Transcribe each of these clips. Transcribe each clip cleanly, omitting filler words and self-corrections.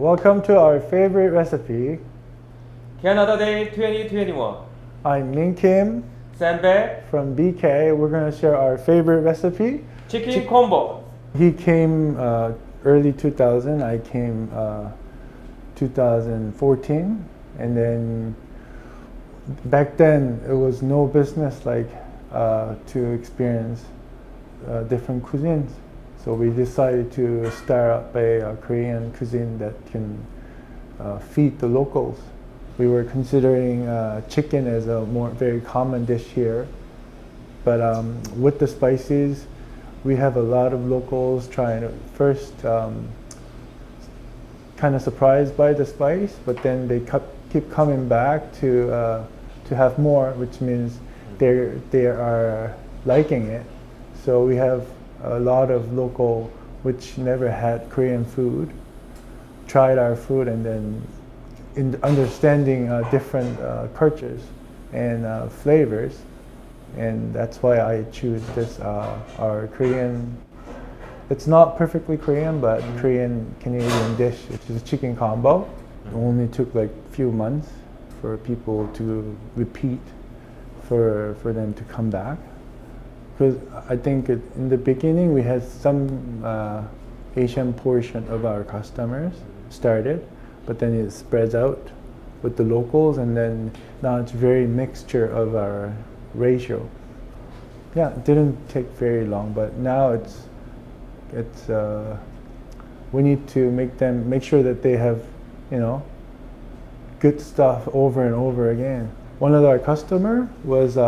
welcome to our favorite recipe. Canada Day 2021. I'm Min Kim Sanbae from BK. We're going to share our favorite recipe. chicken combo. He came early 2000, I came 2014, and then back then it was no business like to experience different cuisines. So we decided to start up a Korean cuisine that can feed the locals. We were considering chicken as a very common dish here, but with the spices, we have a lot of locals trying to first kind of surprised by the spice, but then they keep coming back to have more, which means they are liking it. So we have a lot of local which never had Korean food, tried our food, and then in understanding different cultures and flavors, and that's why I choose this our Korean. It's not perfectly Korean, but Korean Canadian dish, which is a chicken combo. It only took like a few months for people to repeat, for them to come back. Because I think in the beginning we had some Asian portion of our customers started, but then it spreads out with the locals, and then now it's very mixture of our ratio. Yeah, it didn't take very long, but now it's we need to make sure that they have, good stuff over and over again. One of our customer was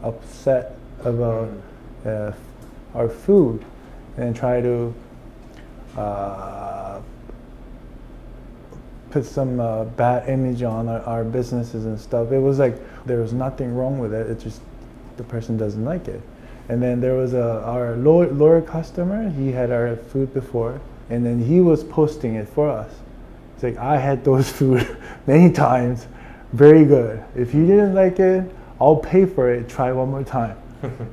upset about our food and try to put some bad image on our businesses and stuff. It was like there was nothing wrong with it. It's just the person doesn't like it. And then there was our lower customer. He had our food before, and then he was posting it for us. It's like, I had those food many times, very good. If you didn't like it, I'll pay for it. Try one more time.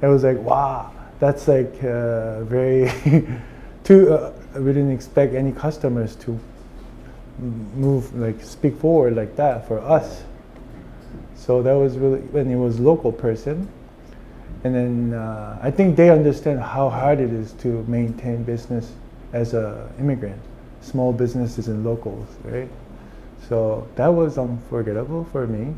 It was like, wow, that's like very. We didn't expect any customers to speak forward like that for us. So that was really, when it was local person. And then I think they understand how hard it is to maintain business as a immigrant, small businesses and locals, right? So that was unforgettable for me.